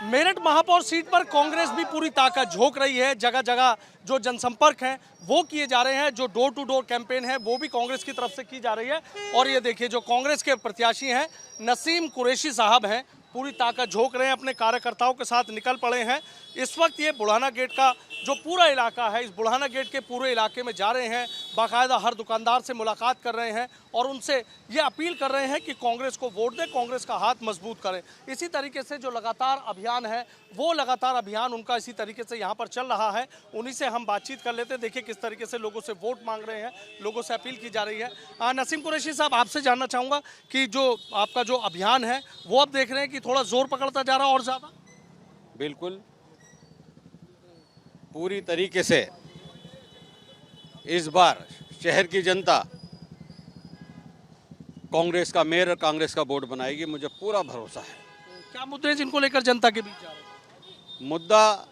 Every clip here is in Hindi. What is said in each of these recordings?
मेरठ महापौर सीट पर कांग्रेस भी पूरी ताकत झोंक रही है। जगह जगह जो जनसंपर्क है वो किए जा रहे हैं, जो डोर टू डोर कैंपेन है वो भी कांग्रेस की तरफ से की जा रही है। और ये देखिए जो कांग्रेस के प्रत्याशी हैं नसीम कुरैशी साहब हैं, पूरी ताकत झोंक रहे हैं, अपने कार्यकर्ताओं के साथ निकल पड़े हैं। इस वक्त ये बुढ़ाना गेट का जो पूरा इलाका है, इस बुढ़ाना गेट के पूरे इलाके में जा रहे हैं, बाकायदा हर दुकानदार से मुलाकात कर रहे हैं और उनसे ये अपील कर रहे हैं कि कांग्रेस को वोट दें, कांग्रेस का हाथ मजबूत करें। इसी तरीके से जो लगातार अभियान है वो लगातार अभियान उनका इसी तरीके से यहाँ पर चल रहा है। उन्हीं से हम बातचीत कर लेते हैं, देखिए किस तरीके से लोगों से वोट मांग रहे हैं, लोगों से अपील की जा रही है। नसीम कुरैशी साहब, आपसे जानना चाहूँगा कि जो आपका जो अभियान है वो अब देख रहे हैं कि थोड़ा जोर पकड़ता जा रहा है और ज़्यादा? बिल्कुल पूरी तरीके से इस बार शहर की जनता कांग्रेस का मेयर और कांग्रेस का वोट बनाएगी, मुझे पूरा भरोसा है। क्या मुद्दे हैं जिनको लेकर जनता के बीच जा रहे हैं? मुद्दा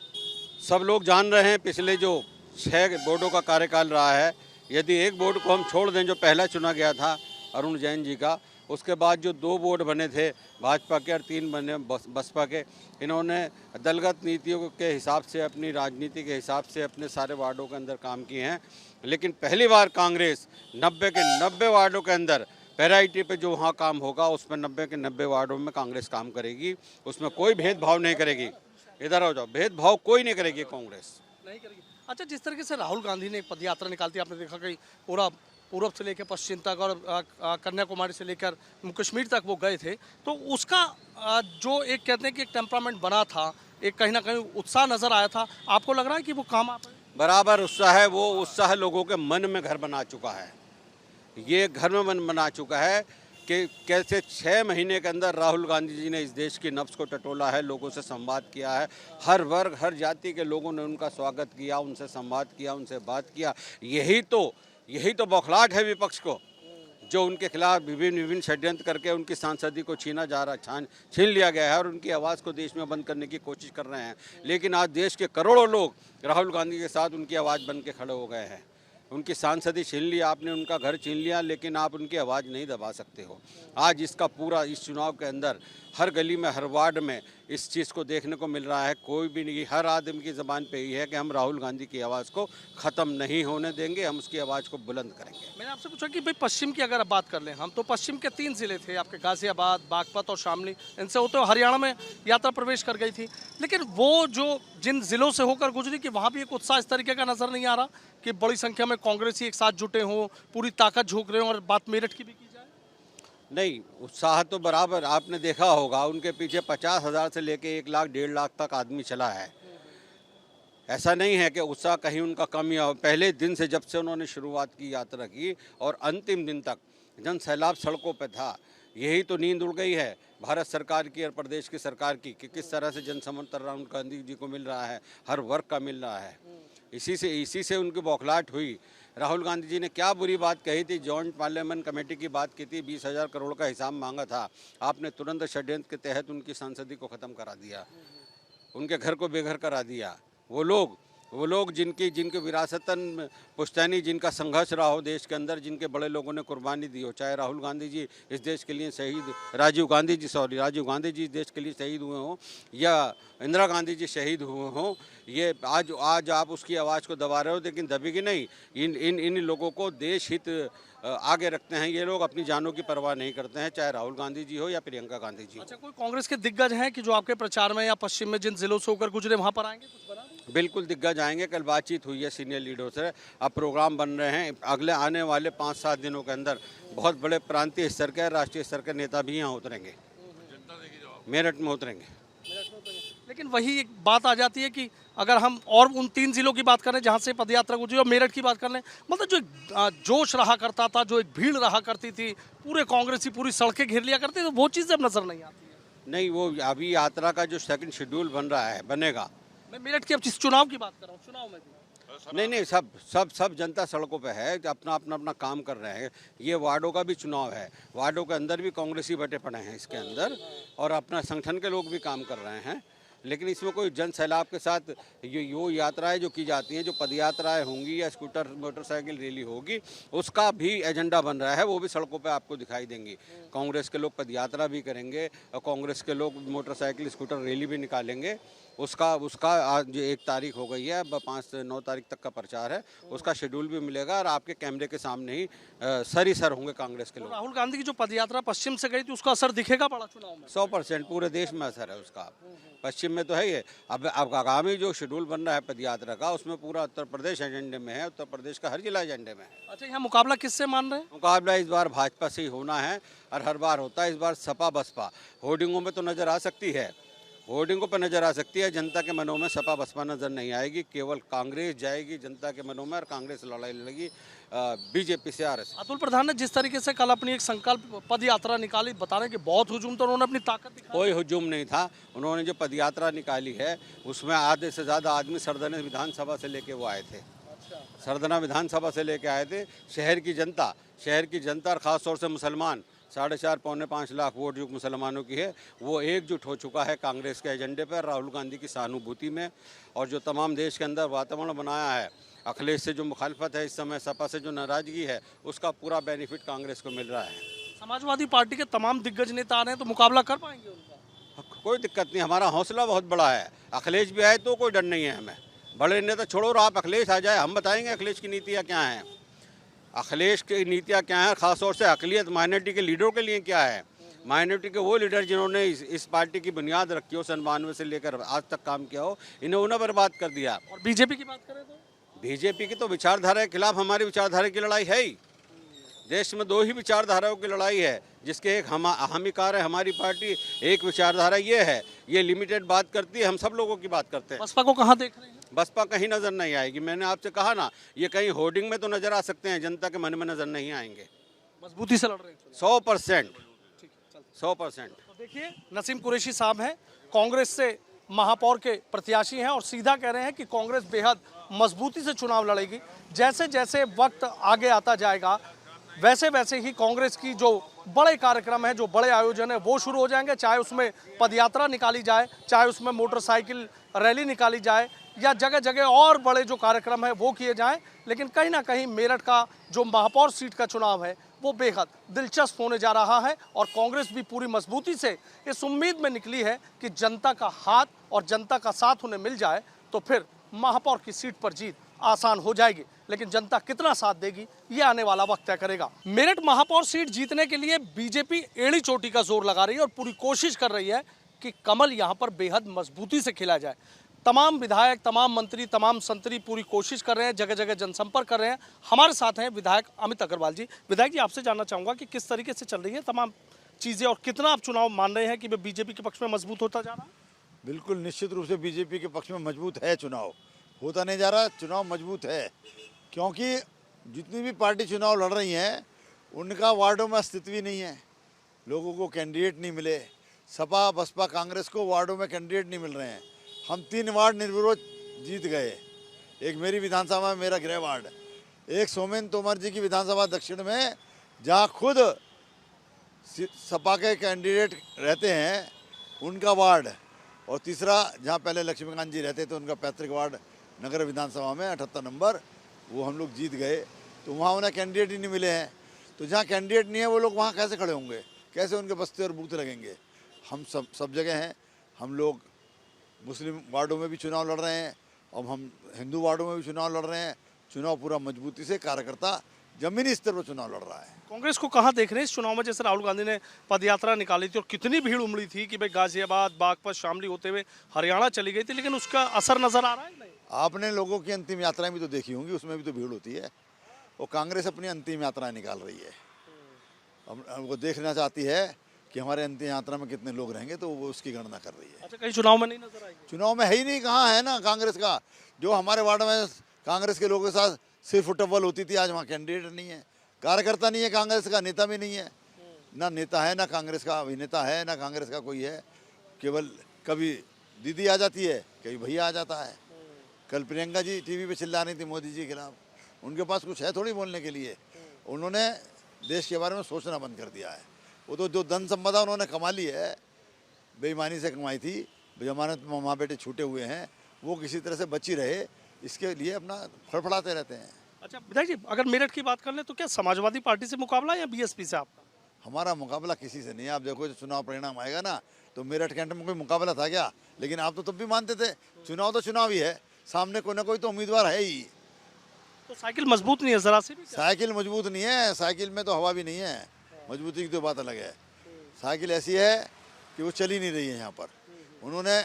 सब लोग जान रहे हैं, पिछले जो 6 बोर्डों का कार्यकाल रहा है, यदि एक बोर्ड को हम छोड़ दें जो पहला चुना गया था अरुण जैन जी का, उसके बाद जो 2 बोर्ड बने थे भाजपा के और 3 बने बसपा के, इन्होंने दलगत नीतियों के हिसाब से, अपनी राजनीति के हिसाब से अपने सारे वार्डों के अंदर काम किए हैं। लेकिन पहली बार कांग्रेस 90 के 90 वार्डों के अंदर पैराइटी पे जो वहाँ काम होगा उसमें 90 के 90 वार्डों में कांग्रेस काम करेगी, उसमें कोई भेदभाव नहीं करेगी। इधर हो जाओ, भेदभाव कोई नहीं करेगी कांग्रेस, नहीं करेगी। अच्छा, जिस तरीके से राहुल गांधी ने एक पदयात्रा निकालती, आपने देखा कि पूरा पूर्व से लेकर पश्चिम तक और कन्याकुमारी से लेकर कश्मीर तक वो गए थे, तो उसका जो एक कहते हैं कि एक टेम्परामेंट बना था, एक कहीं ना कहीं उत्साह नजर आया था, आपको लग रहा है कि वो काम आ पाए? बराबर उत्साह है, वो उत्साह लोगों के मन में घर बना चुका है। ये घर में मन बना चुका है कि कैसे 6 महीने के अंदर राहुल गांधी जी ने इस देश की नब्ज को टटोला है, लोगों से संवाद किया है, हर वर्ग हर जाति के लोगों ने उनका स्वागत किया, उनसे संवाद किया, उनसे बात किया। यही तो बौखलाहट है विपक्ष को, जो उनके खिलाफ विभिन्न षड्यंत्र करके उनकी सांसदी को छीन लिया गया है और उनकी आवाज़ को देश में बंद करने की कोशिश कर रहे हैं। लेकिन आज देश के करोड़ों लोग राहुल गांधी के साथ उनकी आवाज़ बन के खड़े हो गए हैं। उनकी सांसदी छीन लिया आपने, उनका घर छीन लिया, लेकिन आप उनकी आवाज़ नहीं दबा सकते हो। आज इसका पूरा इस चुनाव के अंदर हर गली में, हर वार्ड में इस चीज़ को देखने को मिल रहा है। कोई भी नहीं, हर आदमी की ज़बान पे ही है कि हम राहुल गांधी की आवाज़ को ख़त्म नहीं होने देंगे, हम उसकी आवाज़ को बुलंद करेंगे। मैंने आपसे पूछा कि भाई पश्चिम की अगर आप बात कर लें, हम तो पश्चिम के 3 जिले थे आपके, गाजियाबाद, बागपत और शामली, इनसे होते हुए हरियाणा में यात्रा प्रवेश कर गई थी। लेकिन वो जो जिन जिलों से होकर गुजरी कि वहाँ भी एक उत्साह इस तरीके का नज़र नहीं आ रहा कि बड़ी संख्या में कांग्रेसी एक साथ जुटे हों, पूरी ताकत झोंक रहे हों। और बात मेरठ की भी की जाए, नहीं, उत्साह तो बराबर, आपने देखा होगा उनके पीछे 50,000 से लेके 1 लाख 1.5 लाख तक आदमी चला है। ऐसा नहीं है कि उत्साह कहीं उनका कम या पहले दिन से, जब से उन्होंने शुरुआत की यात्रा की और अंतिम दिन तक जन सैलाब सड़कों पे था। यही तो नींद उड़ गई है भारत सरकार की और प्रदेश की सरकार की कि किस तरह से जन समर्थन राहुल गांधी जी को मिल रहा है, हर वर्ग का मिल रहा है। इसी से उनकी बौखलाहट हुई। राहुल गांधी जी ने क्या बुरी बात कही थी, जॉइंट पार्लियामेंट कमेटी की बात की थी, 20,000 करोड़ का हिसाब मांगा था, आपने तुरंत षड्यंत्र के तहत उनकी सांसदी को ख़त्म करा दिया, उनके घर को बेघर करा दिया। वो लोग जिनके विरासतन पुश्तैनी, जिनका संघर्ष रहा हो देश के अंदर, जिनके बड़े लोगों ने कुर्बानी दी हो, चाहे राहुल गांधी जी इस देश के लिए शहीद, राजीव गांधी जी इस देश के लिए शहीद हुए हों या इंदिरा गांधी जी शहीद हुए हों, ये आज आप उसकी आवाज़ को दबा रहे हो, लेकिन दबेगी नहीं। इन लोगों को देश हित आगे रखते हैं ये लोग, अपनी जानों की परवाह नहीं करते हैं, चाहे राहुल गांधी जी हो या प्रियंका गांधी जी। अच्छा, कोई कांग्रेस के दिग्गज हैं कि जो आपके प्रचार में या पश्चिम में जिन जिलों से होकर गुजरे वहाँ पर आएंगे, कुछ बना दें? बिल्कुल दिग्गज आएंगे, कल बातचीत हुई है सीनियर लीडरों से, अब प्रोग्राम बन रहे हैं। अगले आने वाले 5-7 दिनों के अंदर बहुत बड़े प्रांतीय स्तर के, राष्ट्रीय स्तर के नेता भी यहाँ उतरेंगे, मेरठ में उतरेंगे। लेकिन वही एक बात आ जाती है कि अगर हम और उन 3 जिलों की बात करें जहाँ से पदयात्रा गुजरी और मेरठ की बात कर लें, मतलब जो एक जोश रहा करता था, जो एक भीड़ रहा करती थी, पूरे कांग्रेसी पूरी सड़कें घेर लिया करती थी, तो वो चीज़ अब नजर नहीं आती है। नहीं, वो अभी यात्रा का जो सेकंड शेड्यूल बन रहा है, बनेगा। मैं मेरठ की अब चुनाव की बात कर रहा हूँ, चुनाव में भी नहीं, सब जनता सड़कों पे है, अपना काम कर रहे हैं। ये वार्डों का भी चुनाव है, वार्डों के अंदर भी कांग्रेसी बटे पड़े हैं इसके अंदर, और अपना संगठन के लोग भी काम कर रहे हैं। लेकिन इसमें कोई जन सैलाब के साथ यो यात्राएं जो की जाती हैं, जो पद यात्राएं होंगी या स्कूटर मोटरसाइकिल रैली होगी, उसका भी एजेंडा बन रहा है। वो भी सड़कों पे आपको दिखाई देंगी। कांग्रेस के लोग पद यात्रा भी करेंगे और कांग्रेस के लोग मोटरसाइकिल स्कूटर रैली भी निकालेंगे। उसका आज 1 तारीख हो गई है, अब 5 से 9 तारीख तक का प्रचार है। उसका शेड्यूल भी मिलेगा और आपके कैमरे के सामने ही सर ही सर होंगे कांग्रेस के लोग। राहुल गांधी की जो पदयात्रा पश्चिम से गई थी उसका असर दिखेगा बड़ा चुनाव में? 100% पूरे देश में असर है उसका। पश्चिम में तो है ही है। अब आगामी जो शेड्यूल बन रहा है पदयात्रा का, उसमें पूरा उत्तर प्रदेश एजेंडे में है। उत्तर प्रदेश का हर जिला एजेंडे में है। अच्छा, यहाँ मुकाबला किससे मान रहे हैं? मुकाबला इस बार भाजपा से ही होना है और हर बार होता है। इस बार सपा बसपा होर्डिंगों में तो नजर आ सकती है, होर्डिंगों पर नजर आ सकती है। जनता के मनों में सपा बसपा नजर नहीं आएगी। केवल कांग्रेस जाएगी जनता के मनों में और कांग्रेस लड़ाई लड़ेगी बीजेपी से आरएसएस। अतुल प्रधान ने जिस तरीके से कल अपनी एक संकल्प पद यात्रा निकाली, बता रहे हैं कि बहुत हुजूम, तो उन्होंने अपनी ताकत दिखाई। कोई हुजूम नहीं था। उन्होंने जो पदयात्रा निकाली है उसमें आधे से ज़्यादा आदमी सरदने विधानसभा से लेके वो आए थे। सरदना विधानसभा से लेके आए थे। शहर की जनता और ख़ासतौर से मुसलमान, 4.5 पौने 5 लाख वोट जो मुसलमानों की है, वो एकजुट हो चुका है कांग्रेस के एजेंडे पर, राहुल गांधी की सहानुभूति में। और जो तमाम देश के अंदर वातावरण बनाया है, अखिलेश से जो मुखालफत है इस समय, सपा से जो नाराज़गी है, उसका पूरा बेनिफिट कांग्रेस को मिल रहा है। समाजवादी पार्टी के तमाम दिग्गज नेता आ रहे हैं, तो मुकाबला कर पाएंगे उनका? कोई दिक्कत नहीं, हमारा हौसला बहुत बड़ा है। अखिलेश भी आए तो कोई डर नहीं है हमें। बड़े नेता छोड़ो और आप अखिलेश आ जाए, हम बताएंगे अखिलेश की नीतियाँ क्या हैं। अखिलेश की नीतियाँ क्या हैं, ख़ासतौर से अक़लियत माइनॉरिटी के लीडरों के लिए क्या है। माइनॉरिटी के वो लीडर जिन्होंने इस पार्टी की बुनियाद रखी हो, 97 से लेकर आज तक काम किया हो, इन्हें उन्हें बर्बाद कर दिया। और बीजेपी की बात करें तो बीजेपी की तो विचारधारा के खिलाफ हमारी विचारधारा की लड़ाई है ही। देश में 2 ही विचारधाराओं की लड़ाई है, जिसके एक हमीकार है हमारी पार्टी। एक विचारधारा ये है, ये लिमिटेड बात करती है, हम सब लोगों की बात करते हैं। बसपा को कहाँ देख रहे हैं? बसपा कहीं नज़र नहीं आएगी। मैंने आपसे कहा ना, ये कहीं होर्डिंग में तो नज़र आ सकते हैं, जनता के मन में नज़र नहीं आएंगे। मजबूती से लड़ रहे हैं? 100%। ठीक है, चलते हैं। 100%। तो देखिए, नसीम कुरैशी साहब हैं, कांग्रेस से महापौर के प्रत्याशी हैं और सीधा कह रहे हैं कि कांग्रेस बेहद मजबूती से चुनाव लड़ेगी। जैसे जैसे वक्त आगे आता जाएगा, वैसे वैसे ही कांग्रेस की जो बड़े कार्यक्रम हैं, जो बड़े आयोजन है, वो शुरू हो जाएंगे। चाहे उसमें पदयात्रा निकाली जाए, चाहे उसमें मोटरसाइकिल रैली निकाली जाए, या जगह जगह और बड़े जो कार्यक्रम है वो किए जाएं। लेकिन कहीं ना कहीं मेरठ का जो महापौर सीट का चुनाव है वो बेहद दिलचस्प होने जा रहा है और कांग्रेस भी पूरी मजबूती से इस उम्मीद में निकली है कि जनता का हाथ और जनता का साथ उन्हें मिल जाए तो फिर महापौर की सीट पर जीत आसान हो जाएगी। लेकिन जनता कितना साथ देगी ये आने वाला वक्त तय करेगा। मेरठ महापौर सीट जीतने के लिए बीजेपी एड़ी चोटी का जोर लगा रही है और पूरी कोशिश कर रही है कि कमल यहाँ पर बेहद मजबूती से खिला जाए। तमाम विधायक, तमाम मंत्री, तमाम संतरी पूरी कोशिश कर रहे हैं, जगह जगह जनसंपर्क कर रहे हैं। हमारे साथ हैं विधायक अमित अग्रवाल जी। विधायक जी, आपसे जानना चाहूँगा कि किस तरीके से चल रही है तमाम चीज़ें और कितना आप चुनाव मान रहे हैं कि वे बीजेपी के पक्ष में मजबूत होता जा रहा है? बिल्कुल निश्चित रूप से बीजेपी के पक्ष में मजबूत है। चुनाव होता नहीं जा रहा, चुनाव मजबूत है। क्योंकि जितनी भी पार्टी चुनाव लड़ रही हैं उनका वार्डों में अस्तित्व ही नहीं है। लोगों को कैंडिडेट नहीं मिले। सपा बसपा कांग्रेस को वार्डों में कैंडिडेट नहीं मिल रहे हैं। हम 3 वार्ड निर्विरोध जीत गए। एक मेरी विधानसभा में मेरा गृह वार्ड, एक सोमेन तोमर जी की विधानसभा दक्षिण में जहाँ खुद सपा के कैंडिडेट रहते हैं उनका वार्ड, और तीसरा जहाँ पहले लक्ष्मीकांत जी रहते थे उनका पैतृक वार्ड नगर विधानसभा में 78 नंबर, वो हम लोग जीत गए। तो वहाँ उन्हें कैंडिडेट ही नहीं मिले हैं। तो जहाँ कैंडिडेट नहीं है वो लोग वहाँ कैसे खड़े होंगे, कैसे उनके बस्ते और बूथ लगेंगे। हम सब जगह हैं। हम लोग मुस्लिम वार्डों में भी चुनाव लड़ रहे हैं और हम हिंदू वार्डों में भी चुनाव लड़ रहे हैं। चुनाव पूरा मजबूती से कार्यकर्ता जमीनी स्तर पर चुनाव लड़ रहा है। कांग्रेस को कहाँ देख रहे हैं इस चुनाव में? जैसे राहुल गांधी ने पदयात्रा निकाली थी और कितनी भीड़ उमड़ी थी कि भाई गाजियाबाद, बागपत, शामली होते हुए हरियाणा चली गई थी, लेकिन उसका असर नजर आ रहा है नहीं? आपने लोगों की अंतिम यात्राएं भी तो देखी होंगी, उसमें भी तो भीड़ होती है। वो कांग्रेस अपनी अंतिम यात्राएं निकाल रही है। वो देखना चाहती है कि हमारे अंतिम यात्रा में कितने लोग रहेंगे, तो वो उसकी गणना कर रही है। अच्छा, कहीं चुनाव में नहीं नजर आएगी? चुनाव में है ही नहीं, कहाँ है ना कांग्रेस का। जो हमारे वार्ड में कांग्रेस के लोगों के साथ सिर्फ फुटबॉल होती थी, आज वहाँ कैंडिडेट नहीं है, कार्यकर्ता नहीं है कांग्रेस का, नेता भी नहीं है। ना नेता है, ना कांग्रेस का अभिनेता है, ना कांग्रेस का कोई है। केवल कभी दीदी आ जाती है, कभी भैया आ जाता है। कल प्रियंका जी टीवी पे चिल्ला रही थी मोदी जी के खिलाफ। उनके पास कुछ है थोड़ी बोलने के लिए। उन्होंने देश के बारे में सोचना बंद कर दिया है। वो तो जो धन संपदा उन्होंने कमा ली है, बेईमानी से कमाई थी, जमानत में माँ बेटे छूटे हुए हैं वो किसी तरह से बची रहे, इसके लिए अपना फड़फड़ाते रहते हैं। अच्छा विधायक जी, अगर मेरठ की बात कर लें तो क्या समाजवादी पार्टी से मुकाबला या बीएसपी से आपका? हमारा मुकाबला किसी से नहीं है। आप देखो जो चुनाव परिणाम आएगा ना, तो मेरठ कैंट में कोई मुकाबला था क्या? लेकिन आप तो तब भी मानते थे चुनाव तो चुनाव ही है, सामने कोई ना कोई तो उम्मीदवार है ही। तो साइकिल मजबूत नहीं है जरा से भी क्या? साइकिल मजबूत नहीं है, साइकिल में तो हवा भी नहीं है, मजबूती की तो बात अलग है। साइकिल ऐसी है कि वो चल ही नहीं रही है यहाँ पर। उन्होंने,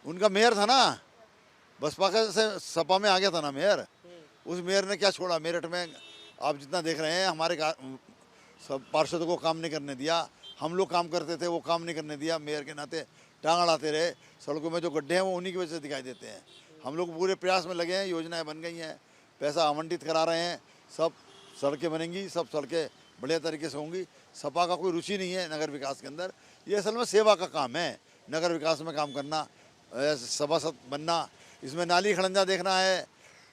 उनका मेयर था ना, बसपा का से सपा में आ गया था ना मेयर, उस मेयर ने क्या छोड़ा मेरठ में? आप जितना देख रहे हैं हमारे सब पार्षदों को काम नहीं करने दिया, हम लोग काम करते थे वो काम नहीं करने दिया, मेयर के नाते टांग अड़ाते रहे। सड़कों में जो गड्ढे हैं वो उन्हीं की वजह से दिखाई देते हैं। हम लोग पूरे प्रयास में लगे हैं, योजनाएं बन गई हैं, पैसा आवंटित करा रहे हैं, सब सड़कें बनेंगी, सब सड़कें बढ़िया तरीके से होंगी। सपा का कोई रुचि नहीं है नगर विकास के अंदर, ये असल में सेवा का काम है, नगर विकास में काम करना, सभासद बनना, इसमें नाली खड़ंजा देखना है,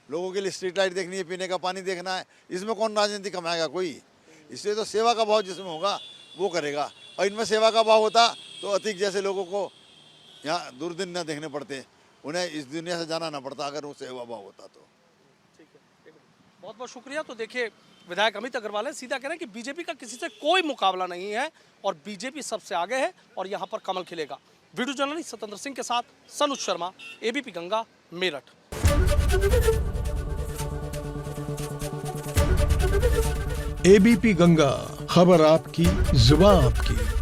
लोगों के लिए स्ट्रीट लाइट देखनी है, पीने का पानी देखना है, इसमें कौन राजनीति कमाएगा कोई? इसलिए तो सेवा का भाव जिसमें होगा वो करेगा। और इनमें सेवा का भाव होता तो अतीक जैसे लोगों को यहाँ दुर्दिन न देखने पड़ते, उन्हें इस दुनिया से जाना ना पड़ता अगर वो सेवा भाव होता तो। ठीक है, बहुत बहुत शुक्रिया। तो देखिए विधायक अमित अग्रवाल है, सीधा कह रहे हैं कि बीजेपी का किसी से कोई मुकाबला नहीं है और बीजेपी सबसे आगे है और यहाँ पर कमल खिलेगा। वीडियो जर्नलिस्ट सतेंद्र सिंह के साथ सनुज शर्मा, एबीपी गंगा, मेरठ। एबीपी गंगा, खबर आपकी, जुबान आपकी।